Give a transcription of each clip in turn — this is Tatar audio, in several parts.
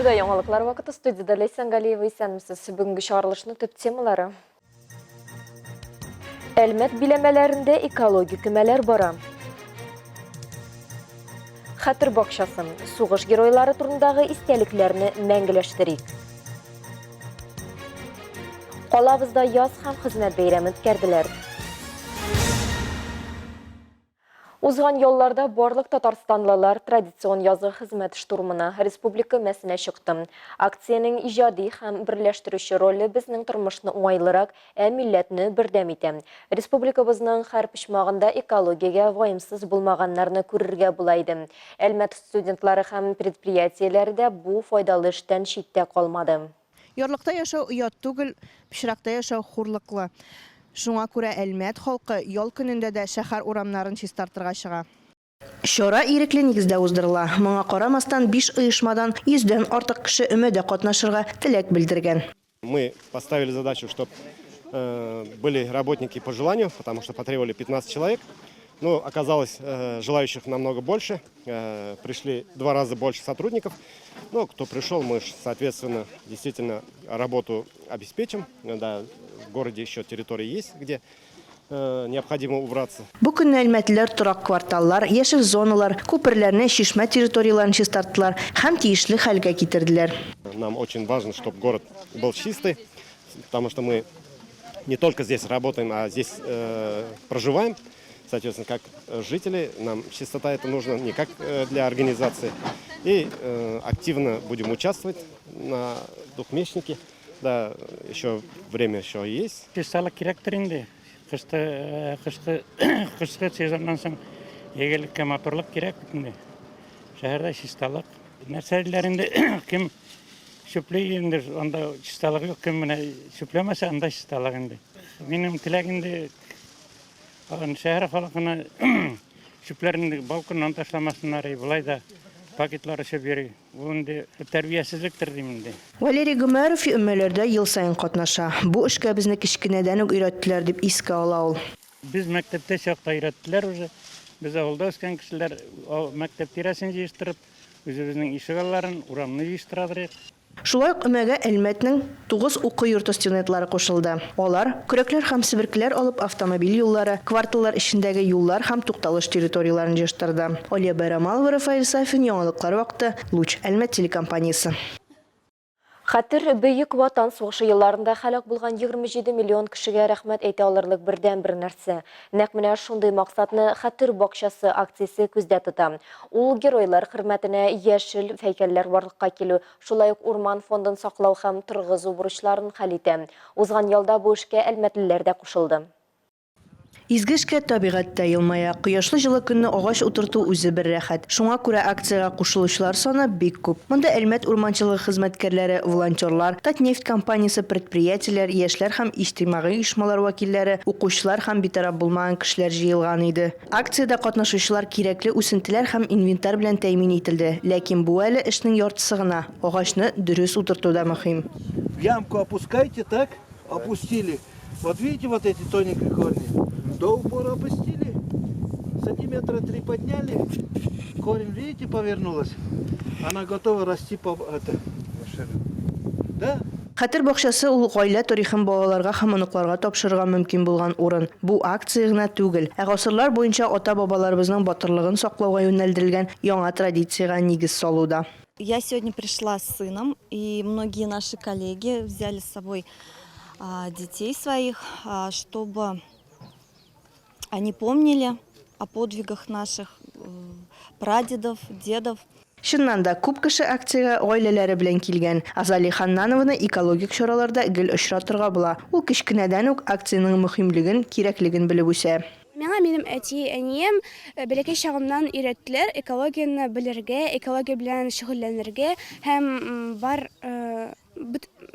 Estuda яңалыклар вакыты студияда Лейсан Галиева исәнмесез. Бүгенге чыгарылышның төп темалары. Әлмәт биләмәләрендә экологик көмәләр бара. Хәтер бакчасын, сугыш геройлары турындагы истәлекләрне мәңгеләштерик. Калабызда яз һәм хезмәт бәйрәмен үткәрделәр. Узган елларда барлык татарстанлылар традицион язгы хезмәт штурмына республика мәсенә чыкты. Акциянең иҗади һәм берләштерүче роле безнең тормышны уңайлырак, милләтне бердәм итә. Республикабызның һәр почмагында экологиягә ваемсыз булмаганнарны күрергә була иде. Әлмәт студентлары һәм предприятиеләрдә бу файдалы эштән читтә калмады. Ярлыкта яшәү оят түгел, пычракта яшәү хурлыклы. Шуңа күрә Әлмәт халкы ял көнендә дә шәһәр урамнарын чистартырга чыга. Чара ирекле нигездә уздырыла. Моңа карамастан 5 оешмадан 100дән артык кеше өмәдә катнашырга теләк белдергән. Мы поставили задачу, чтобы были работники по желанию, потому что потребовали 15 человек. Но оказалось, желающих намного больше. Пришли 2 раза больше сотрудников. Но кто пришел, мы, соответственно, действительно работу обеспечим. Да, в городе еще территории есть, где необходимо убраться. Бу көнне Әлмәтләр торак кварталлар, яшел зоналар, күперләрне, шишмә территорияларын чистарттылар һәм тиешле хәлгә китерделәр. Нам очень важно, чтобы город был чистый, потому что мы не только здесь работаем, а здесь проживаем. Соответственно, как жители, нам чистота это нужно не как для организации. И активно будем участвовать на двухместнике. Да, еще время еще есть. Чисталык керектер инде. Кышкы сезоннан соң егеликкә моторлык керек инде. Шәһәрдә чисталык. Нәрсәләрендә кем шөплей инде, анда чисталык юк, кем менә шөпләмәсә, анда чисталык инде. Минем теләгемдә шәһәр халкына шөпләрне балконнан ташламасыннар, булай да пакетлар эшләп йөри. Бу инде тәрбиясезлектер дим инде. Валерий Гумаров өмәләрдә ел сайын катнаша. Бу эшкә безне кичкенәдән үк өйрәттеләр дип искә ала ул. Без мәктәптә чакта өйрәттеләр уже. Без авылда үскән кешеләр мәктәп тирәсен җыештырып, үзебезнең ишегалларын, урамны җыештырадыр. Шулай ук өмәгә Әлмәтнең 9 уку йорты студентлары кушылды. Алар көрәкләр һәм себеркеләр алып автомобиль юллары, кварталлар эчендәге юллар һәм тукталыш территорияларын җыштырды. Олия Байрамалова, Рафаэль Сафин, яңалыклар вакыты, Луч, Әлмәт телекомпаниясе. Хәтер бөек ватан сугышы елларында һәлак булган 27 миллион кешегә рәхмәт әйтә алырлык бердән бер нәрсә. Нәкъ менә шундый максатны Хәтер бакчасы акциясе күздә тота. Ул геройлар хөрмәтенә яшел һәйкәлләр барлыкка килү, шулай ук урман фондын саклау һәм торгызу бурычларын хәл итә. Узган ялда бу эшкә әлмәтлеләр дә кушылды. Изге эшкә табигатьтә елмая. Кояшлы җылы көнне агач утырту үзе бер рәхәт. Шуңа күрә акциягә кушылучылар саны бик күп. Монда Әлмәт урманчылыгы хезмәткәрләре, волонтерлар, Татнефть компаниясе предприятиеләр, яшьләр һәм иҗтимагый оешмалар вәкилләре, укучылар һәм битараф булмаган кешеләр җыелган иде. Акциядә катнашучылар кирәкле үсентеләр һәм инвентарь белән тәэмин ителде. Ләкин бу әле эшнең яртысы гына. Агачны дөрес утыртуда мөһим. В ямку опускайте, так? Опустили. Вот видите вот эти тоненькие корни? До упора опустили, сантиметра 3 подняли, корень, видите, повернулась. Она готова расти по Да? Хәтер бакчасы ул гаилә тарихын балаларга һәм оныкларга тапшырырга мөмкин булган урын. Бу акция гына түгел, ә гасырлар буенча ата-бабаларыбызның батырлыгын саклауга юнәлдерелгән яңа традициягә нигез салуда. Я сегодня пришла с сыном, и многие наши коллеги взяли с собой детей своих, чтобы они помнили о подвигах наших прадедов, дедов. Шуннан да күп кеше акциягә гаиләләре белән килгән. Азали Ханнанованы экологик чараларда гел очратырга була. Ул кичкенәдән үк акциянең мөһимлеген, кирәклеген белеп үсә. Миңа минем әти-әнием бәләкәй чагымнан өйрәттеләр экологияны белергә, экология белән шөгыльләнергә һәм бар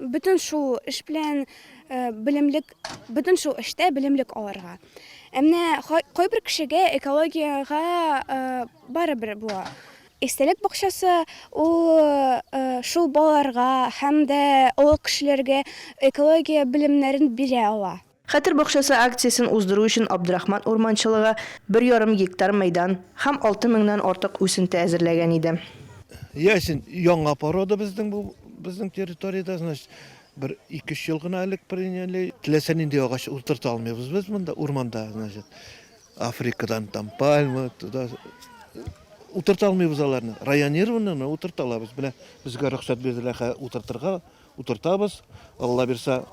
бөтен шул эш белән белемлек, бөтен шул эштә белемлек алырга. Әмма кайбер кешегә экологиягә барыбер була. Истәлек бакчасы ул шул балаларга һәм дә олы кешеләргә экология белемнәрен бирә ала. Хәтер бакчасы акциясын уздыру өчен Абдрахман урманчылыгы 1,5 гектар мәйдан һәм 6 меңнән артык үсенте әзерләгән иде. Ясен яңа порода безнең территорияда, значит, bir 2-3 ел гына элек приняли. Теләсә нинди агач утырта алмыйбыз без монда, урманда, значит. Африкадан там пальма, туда утырта алмыйбыз аларны. Районированно утырта алабыз. Белә безгә рөхсәт бирделәр утыртырга, утыртабыз. Алла бирсә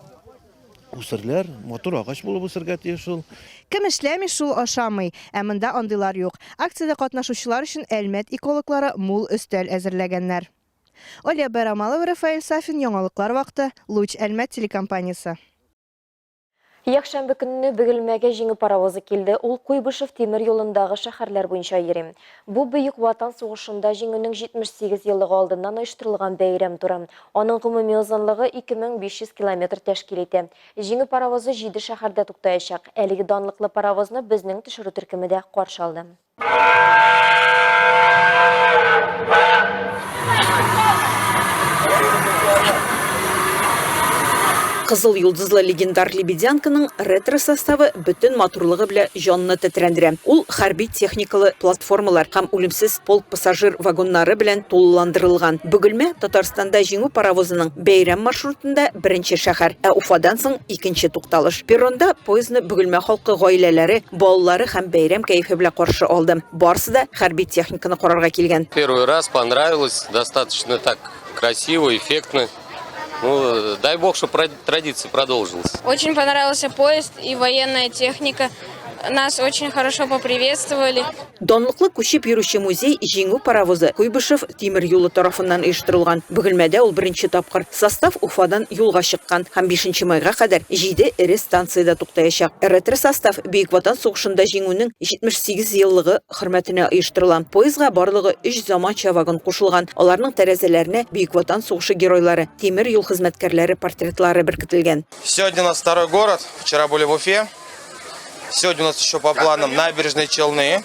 үсерләр, мотор агач булып үсәргә тиеш шул. Кем эшләми, шул ашамый. Ә монда андыйлар юк. Акциядә катнашучылар өчен Әлмәт экологлары мул өстәл әзерләгәннәр. Оля Байрамалова, Рафаэль Сафин, яңалыклар вакыты, Луч Әлмәт телекомпаниясе. Якшәмбе көнне Бөгелмәгә җиңү паровозы килде. Ул Куйбышев тимер юлындагы шәһәрләр буенча йөри. Бу бөек ватан сугышында җиңүнең 78 еллыгы алдыннан оештырылган бәйрәм туры. Аның гомуми узынлыгы 2500 километр тәшкил итә. Җиңү паровозы 7 шәһәрдә туктаячак. Әлеге данлыклы паровозны безнең төшерү төркеме дә каршы алды. Кызыл юлдызлы легендар Лебедянканың ретро составы бүтін матурлыгы белән җанны тетрәндерә. Ул хәрби техникалы платформалар һәм үлемсез полк пассажир вагоннары белән тулыландырылган. Бөгелмә Татарстанда җиңү паровозының бәйрәм маршрутында беренче шәһәр, ә Уфадан соң икенче тукталыш. Перронда поездны Бөгелмә халкы гаиләләре, балалары һәм бәйрәм кайфы белән каршы алды. Барысы да хәрби техниканы карарга килгән. Первый раз понравилось, достаточно так красиво, эффектно. Ну, дай бог, чтобы традиция продолжилась. Очень понравился поезд и военная техника. Нас очень хорошо поприветствовали. Данлыклы күчеп йөрүче музей җиңү паровозы Куйбышев тимер юлы тарафыннан оештырылган. Бөгелмәдә ул беренче тапкыр. Состав Уфадан юлга чыккан һәм 5 майга кадәр 7 эре станциядә туктаячак. Ретро состав Бөек Ватан сугышында җиңүнең 78 еллыгы хөрмәтенә оештырыла. Поездга барлыгы 3 заманча вагон кушылган. Аларның тәрәзәләренә Бөек Ватан сугышы геройлары, тимер юл хезмәткәрләре портретлары беркетелгән. Сегодня у нас второй город. Вчера были в Уфе. Сегодня у нас еще по планам набережные Челны.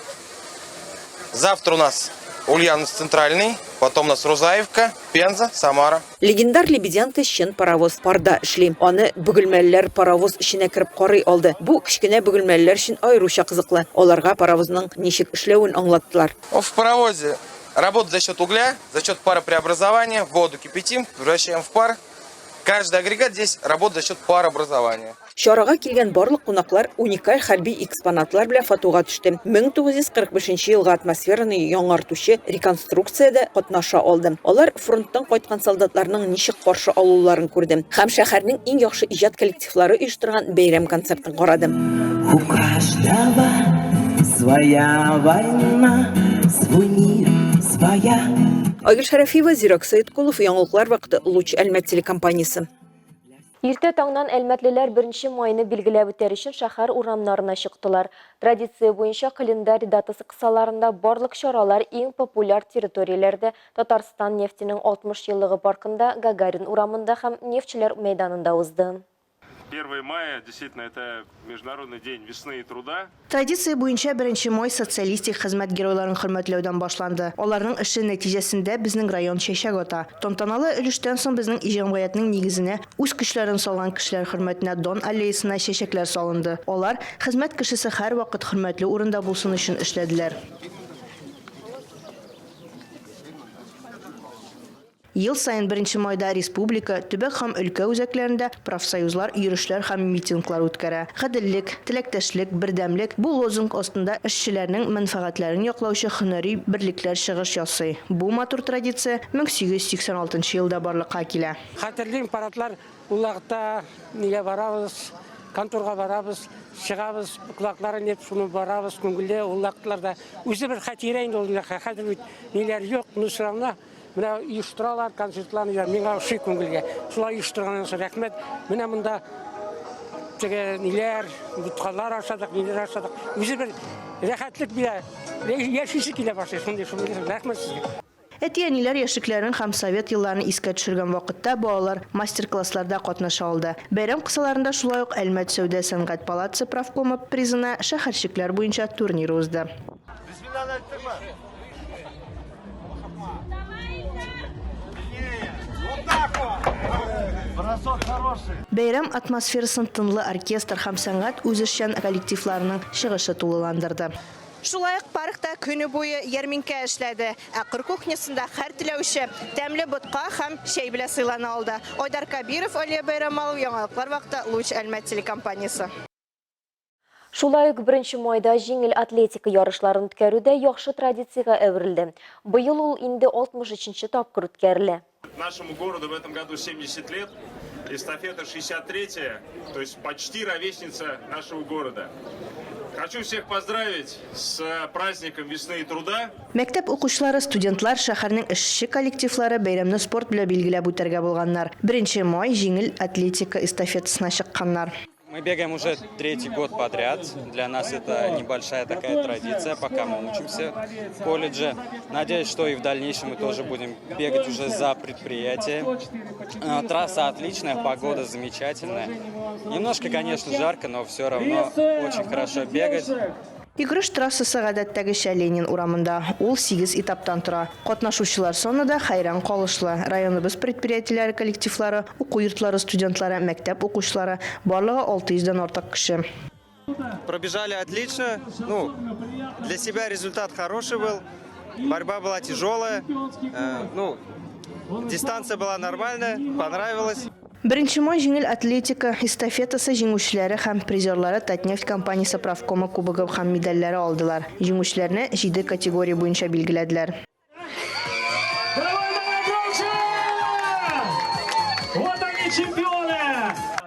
Завтра у нас Ульяновск центральный. Потом у нас Рузаевка, Пенза, Самара. Легендар Лебедянка чын паровоз парда эшли. Аны бөгелмәлеләр паровоз эшенә кереп карый алды. Бу кичкенә бөгелмәлеләр өчен аеруча кызыклы. Аларга паровозның ничек эшләвен аңлаттылар. В паровозе работа за счет угля, за счет паропреобразования. Воду кипятим, превращаем в пар. Каждый агрегат здесь работает за счет парообразования. Чарага килгән барлык кунаклар уникаль хәрби экспонатлар белән фотога төште. 1945 елга атмосфераны яңартучы реконструкциядә катнаша алды. Алар фронттан кайткан солдатларның ничек каршы алуларын күрде. Һәм шәһәрнең иң яхшы иҗат коллективлары оештырган бәйрәм концертын карады. У каждого своя война, свой мир, своя. Айгөл Шәрәфиева, Зирак Сәйеткулов, яңалыклар вакыты, Луч Әлмәт телекомпаниясе. Иртә таңнан әлмәтлеләр 1 майны билгеләп үтәр өчен шәһәр урамнарына чыктылар. Традиция буенча календарь датасы кысаларында барлык чаралар иң популяр территорияләрдә Татарстан нефтенең 60 еллыгы паркында, Гагарин урамында һәм Нефтчеләр мәйданында узды. 1 мая, действительно, это Международный день весны и труда. Традиция буенча 1 май социалистик хезмәт геройларын хөрмәтләүдән башланды. Аларның эше нәтиҗәсендә безнең район чәчәк ата. Тантаналы өлештән соң безнең иҗтимаиятның нигезенә үз көчләрен салган кешеләр хөрмәтенә Дон аллеясына чәчәкләр салынды. Алар хезмәт кешесе һәрвакыт хөрмәтле урында булсын өчен эшләделәр. Ел сайын 1 майда республика, төбәк һәм өлкә үзәкләрендә профсоюзлар, йөрүшләр һәм митинглар үткәрә. Гаделлек, теләктәшлек, бердәмлек бу лозунг астында эшчеләрнең мәнфәгатьләрен яклаучы һөнәри берлекләр чыгыш ясый. Бу матур традиция 1886 елда барлыкка килә. Хәтерлим парадлар улагта нигә барабыз, конторга барабыз, чыгабыз, кулакларын еп шуны барабыз, күңелдә улагтларда үзе бер хәтирә инде ул хәзер бит ниләр юк, нусрамна. Менә оештыралар концертларны, миңа шик күңелгә. Шулай оештырганнан соң рәхмәт. Менә монда теге ниләр, буткалар ашадык, ниләр ашадык. Үзе бер рәхәтлек бирә. Яшисе килә башлый, шундый рәхмәт сезгә. Әтиәниләр яшьлекләрен һәм совет елларын искә төшергән вакытта балалар мастер-классларда катнаша алды. Бәйрәм кысаларында шулай ук Әлмәт сәүдә сәнгать палатасы правкомы призына шәһәрчекләр буенча турнир узды. Бәйрәм атмосферасын тынлы оркестр һәм сәнгать үзешчән коллективларының чыгышы тулыландырды. Шулайык паркта көне буе ярминкә эшләде. Кыр кухнясында һәр теләүче тәмле ботка һәм чәй белән сыйлана алды. Айдар Кабиров, Алия Байрамалов, Яңалыклар вакыты, Луч Әлмәт телекомпаниясе. Шулай ук 1 майда жеңіл атлетика ярышларын үткәрүдә яхшы традицияга әверелде. Быел ул инде 63-нче тапкыр үткәрелә. Нашему городу в этом году 70 лет, эстафета 63-я, то есть почти ровесница нашего города. Хочу всех поздравить с праздником весны и труда. Мәктәп укучылары, студентлар, шәһәрнең эшче коллективлары бәйрәмне спорт белән билгеләп үтәргә булганнар. 1 май жеңіл атлетика эстафетасына чыкканнар. Мы бегаем уже 3-й год подряд. Для нас это небольшая такая традиция, пока мы учимся в колледже. Надеюсь, что и в дальнейшем мы тоже будем бегать уже за предприятие. Трасса отличная, погода замечательная. Немножко, конечно, жарко, но все равно очень хорошо бегать. Йөгереш трассасы гадәттәгечә Ленин урамында. Ул 8 этаптан тора. Катнашучылар саны да хәйран калышлы. Районыбыз предприятиеләре, коллективлары, уку йортлары, студентлары, мәктәп укучылары барлыгы 600-дан артык кеше. Пробежали отлично. Для себя результат хороший был. Борьба была тяжелая. Дистанция была нормальная, понравилась. 1 май жеңіл атлетика эстафетасы җиңүчеләре һәм призерлары Татнефть компаниясе правкомы кубогы һәм медальләре алдылар. Җиңүчеләрне 7 категория буенча билгеләделәр.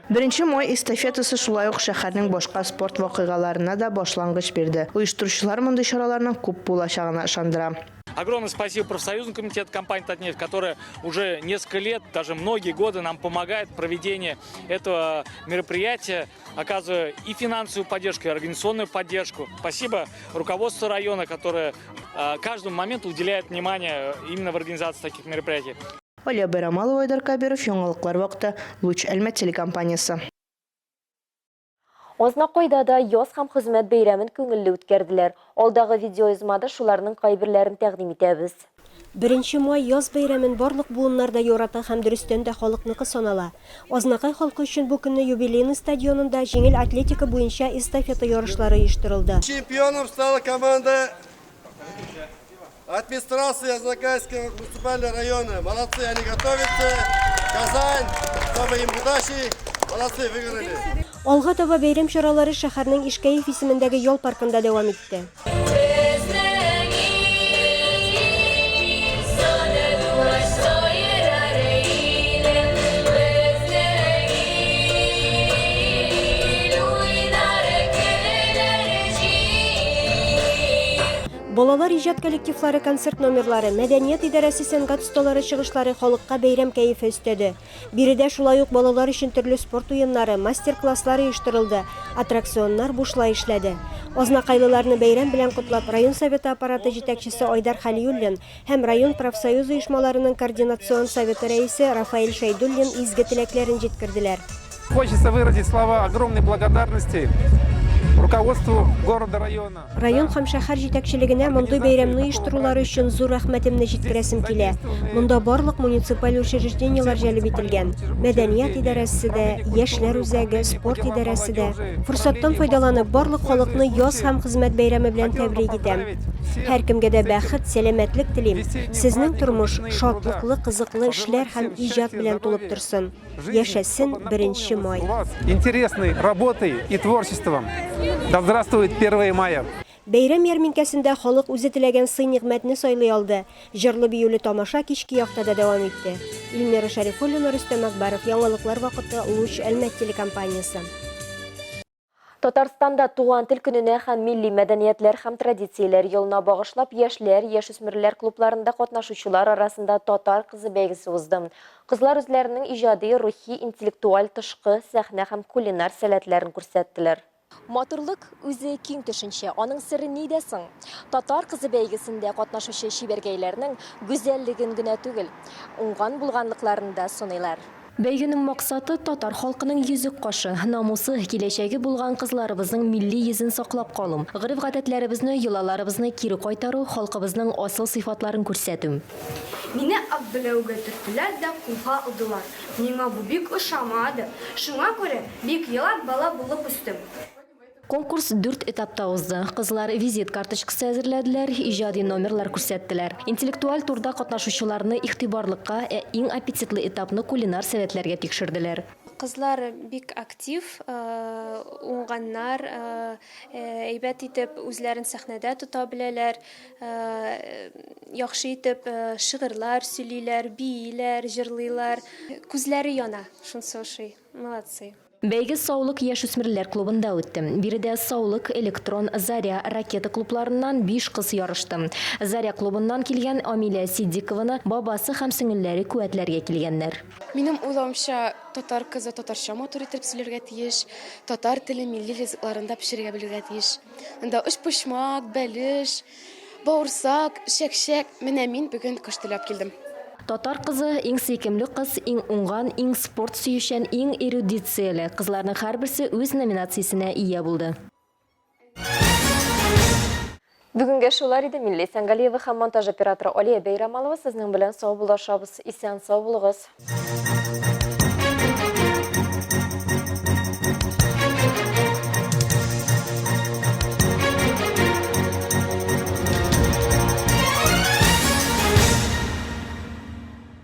1 май эстафетасы шулай ук шәһәрнең башка спорт вакыйгаларына да башлангыч бирде. Оештыручылар мондай чараларның күп булачагына ышандыра. Огромное спасибо профсоюзному комитету компании «Татнефть», которая уже несколько лет, даже многие годы нам помогает в проведении этого мероприятия, оказывая и финансовую поддержку, и организационную поддержку. Спасибо руководству района, которое каждому моменту уделяет внимание именно в организации таких мероприятий. Алия Байрамалова, Айдар Кабиров, Яңалыклар вакыты, Луч Әлмәт телекомпаниясе. Ознакойдада яз һәм хезмәт бәйрәмен күңелле үткәрделәр. Алдагы видеоизмада шуларның кайберләрен тәкъдим итәбез. 1 май яз бәйрәмен барлык буыннарда ярата һәм дөрестән дә халыкныкы санала. Азнакай халкы өчен бу көнне юбилейный стадионында жеңіл атлетика буенча эстафета ярышлары оештырылды. Чемпионом стала команда администрации Азнакайского муниципального района. Молодцы, они готовятся. Казань, чтобы им удачи. Молодцы, выиграли. Алга таба бәйрәм чаралары шәһәрнең Ишкәев исемендәге ял паркында дәвам итте. Балалар иҗат коллективлары, концерт номерлары, мәдәният идарәсе сәнгать осталары чыгышлары халыкка бәйрәм кәефе өстәде. Биредә шулай ук балалар өчен төрле спорт уеннары, мастер-класслары оештырылды, аттракционнар бушлай эшләде. Азнакайлыларны бәйрәм белән котлап район советы аппараты җитәкчесе Айдар Халиуллин һәм район профсоюз оешмаларының координацион советы рәисе Рафаэль Шайдуллин изге теләкләрен җиткерделәр. Хочется выразить слова огромной благодарности руководству города района. Район һәм шәһәр җитәкчелегенә мондый бәйрәмне оештырулары өчен зур рәхмәтемне җиткерәсем килә. Монда барлык муниципаль учреждениелар җәлеп ителгән. Мәдәният идарәсе дә, яшьләр үзәге, спорт идарәсе дә. Форсаттан файдаланып, барлык халыкны яз һәм хезмәт бәйрәме белән тәбрик итәм. Һәркемгә дә бәхет, сәламәтлек телим. Сезнең тормыш шатлыклы, кызыклы эшләр һәм иҗат белән тулып торсын. Яшәсен 1 май. Интересной работой и творчеством. Да здравствует 1 мая. Бәйрәм ярминкәсендә халык үзе теләгән сый-нигъмәтне сайлый алды. Җырлы биюле тамаша кичке якта да дәвам итте. Илмира Шәрифуллина, Рөстәм Әкбәров, Яңалыклар вакыты, Луч Әлмәт телекомпаниясе. Татарстанда туган тел көненә һәм милли мәдәниятләр һәм традицияләр елына багышлап яшьләр, яшүсмерләр клубларында катнашучылар арасында татар кызы бәйгесе узды. Кызлар үзләренең иҗади, рухи, интеллектуаль, тышкы, сәхнә һәм кулинар сәләтләрен күрсәттеләр. Матурлык үзе киң төшенчә, аның сыры нидә соң? Татар кызы бәйгесендә катнашучы шибәргәйләрнең гүзәллеген генә түгел, уңган булганлыкларын да сыйлар. Бәйгенең максаты татар халкының йөзек кашы, намусы, киләчәге булган кызларыбызның милли йөзен саклап калу, гырыф-гадәтләребезне, йолаларыбызны кире кайтару, халкыбызның асыл сыйфатларын күрсәтү. Мине Абдуләүгә төртеләр дә кулга алдылар. Миңа бу бик ошамады. Шуңа күрә бик елап бала булып үстем. Конкурс 4 этапта узды. Кызлар визит карточкасы әзерләделәр, иҗади номерлар күрсәттеләр. Интеллектуаль турда катнашучыларны игътибарлыкка, иң аппетитлы этапны кулинар сәләтләргә тикшерделәр. Кызлар бик актив, уңганнар, әйбәт итеп үзләрен сәхнәдә тота беләләр, яхшы итеп шигырьләр сөйлиләр, бииләр, җырлыйлар. Күзләре яна, шунысы ошый. Молодцы. Бәйге Саулык яшүсмерләр клубында үтте. Биредә Саулык, Электрон, Заря, Ракета клубларыннан 5 кыз ярышты. Заря клубыннан килгән Амилия Сиддикованы бабасы һәм сеңелләре куәтләргә килгәннәр. Минем уйлавымча, татар кызы татарча матур итеп сөйләргә тиеш, татар теле милли ризыкларында пешерергә белергә тиеш. Анда өчпочмак, бәлеш, бауырсак, шәкшәк, менә мин бүген кыш теләп килдем. Татар кызы иң сөйкемле кыз, иң уңган, иң спорт сөючән, иң эрудицияле. Кызларның һәрберсе үз номинациясенә ия булды. Бүгенге шулар иде. Милли Сәнгалиева һәм монтаж операторы Алия Бәйрамалова сезнең белән сау булышабыз. Исән сау булыгыз.